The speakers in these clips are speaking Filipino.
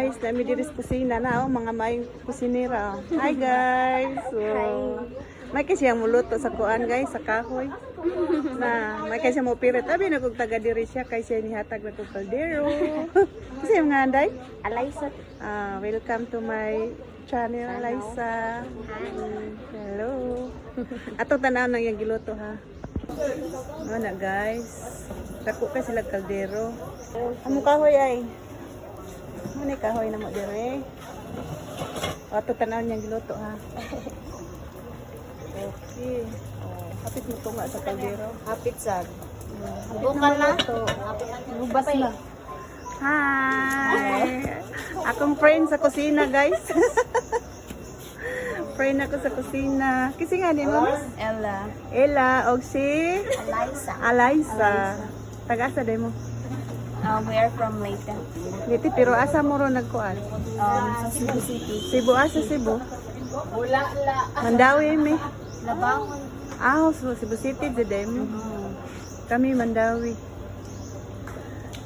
guys, dami diri sa kusina na mga may kusinera. Hi guys. So, may kasi ang muluto sa kuan guys, sa kahoy. Na may kasi mo pirit. Abi na kog taga diri siya kay siya nihatag na kog kaldero. Kasi mga anday? Alaysa. Welcome to my channel, Liza. Hello. Ato tanaw nang yung giluto ha. Ano na guys. Dako ka sila kaldero. Amo kahoy ay. Muna kahoy na mo dire. Ato tanaw niyang giluto ha. Okay. Hapit mo to nga sa kaldero. Hapit sad. Bukan na. Lubas na. Hi! Akong friend sa kusina guys. Friend ako sa kusina. Kasi nga din mo? Ella. Ella, og si? Alaysa. Taga-asa din mo? We are from Leyte. Giti, pero asa mo ro nagkuan? Sa Cebu City. Cebu, asa Cebu? Wala. Mandawi mi. Labangon. So Cebu City din mo. Kami Mandawi.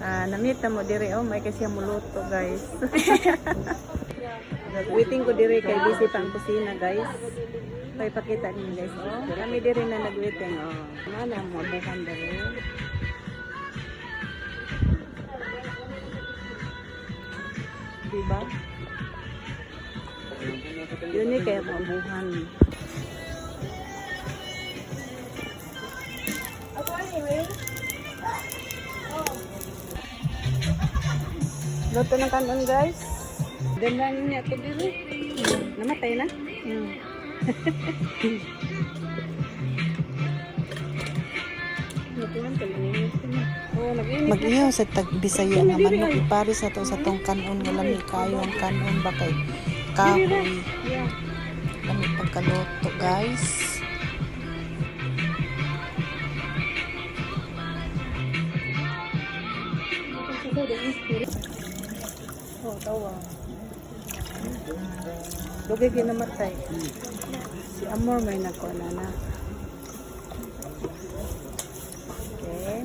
Namita mo dire may kasi muluto guys. Waiting ko dire kay busy pang kusina guys. Kay pakita niyo guys. Kami dire na nagwaiting. Mana mo bukan dire. Diba? Yun ni kaya mabuhan. Luto ng kanon guys. Dandan niya ito dito. Namatay na? Mag-iyo sa tag-Bisaya nga manok ipari sa to sa tong kanon nga lami kayo ang kanon ba kay kahoy. Lami pagkaluto guys. Tawa. Lugay ginamatay. Si Amor may nakuha na. Okay.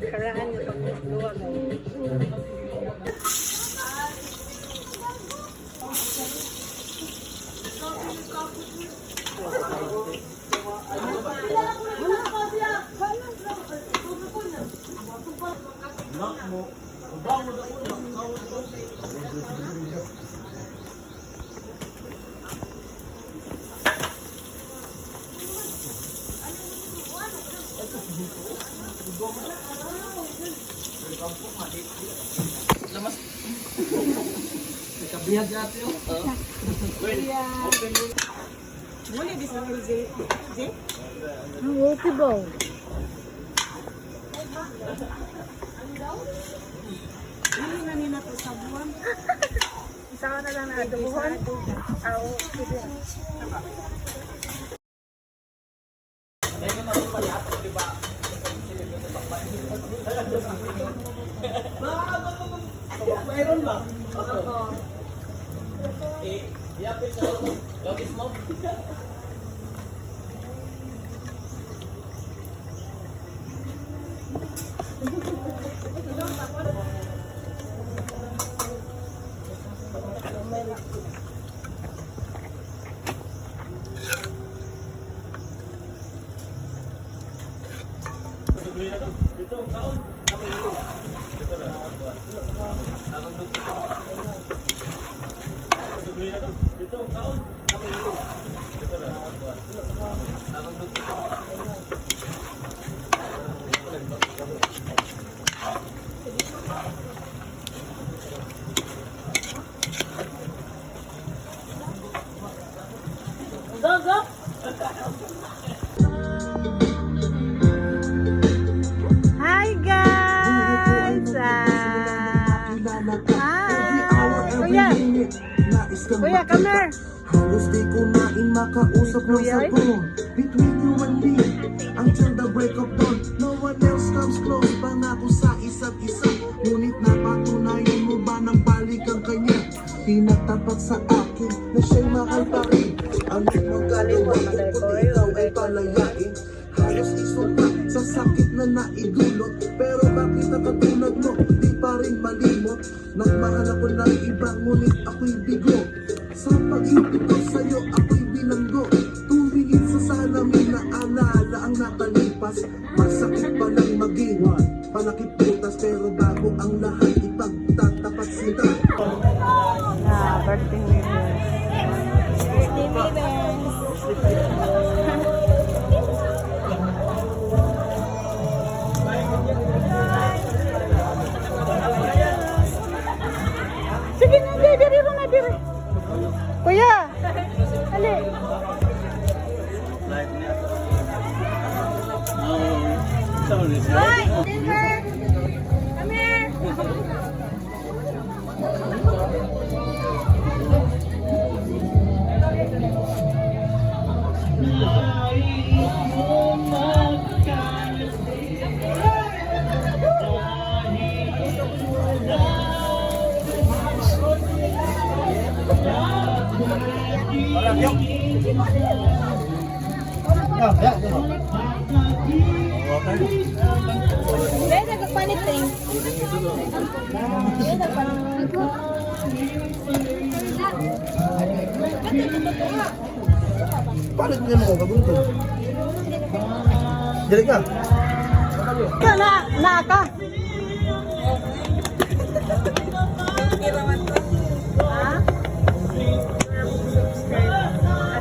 Karaan nyo pagluwag. Kabihag natin yun. Muli di sa mga Zé? Ang okay ba? Hindi na nila po sa buwan. Isa ka na lang na adobuhan. Mayroon ba? Yapit sa logis mo. Hi guys! Kuya! Kuya, come here! Halos di ko makausap ng Kuya, cellphone. Between you and me, until the break of dawn, no one else comes close, pangako sa isa't isa. Ngunit napatunayan mo ba ng balik ang kanya? Pinatapat sa akin na siya'y mahal pa rin. Ano mang gagawin kundi ikaw ay palayain? Halos isumpa sa sakit na naidulot. Pero bakit ang katulad mo di pa rin malimot? Nagmahal ako ng iba ngunit ako'y bigo. Sa pag-ibig ko sa'yo ako'y bilanggo. Tumingin sa salamin na alaala ang nakalipas. Masakit palang maging palakip butas. Pero bago ang lahat ipagtatapat sila. Birthday wishes. Sige na, diri ro na diri. Kuya. Ali. Hoy! Denver! Come here! Dahil nagpapanit rin. Dahil nagpapanit. Palit mo mo kabunto. Dili ka. Na ka.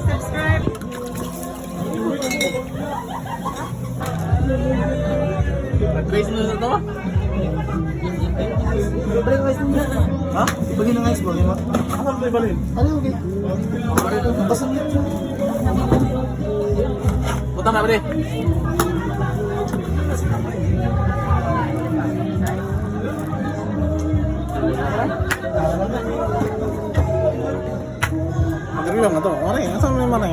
Subscribe. Nag-raise mo na ito? Ha? Ibagin ng ice ball, di ba? Ano ba ibalin? Ano okay? Basta mo. Punta na, pre. Magaling lang ito. Mare, asan mo yung mare?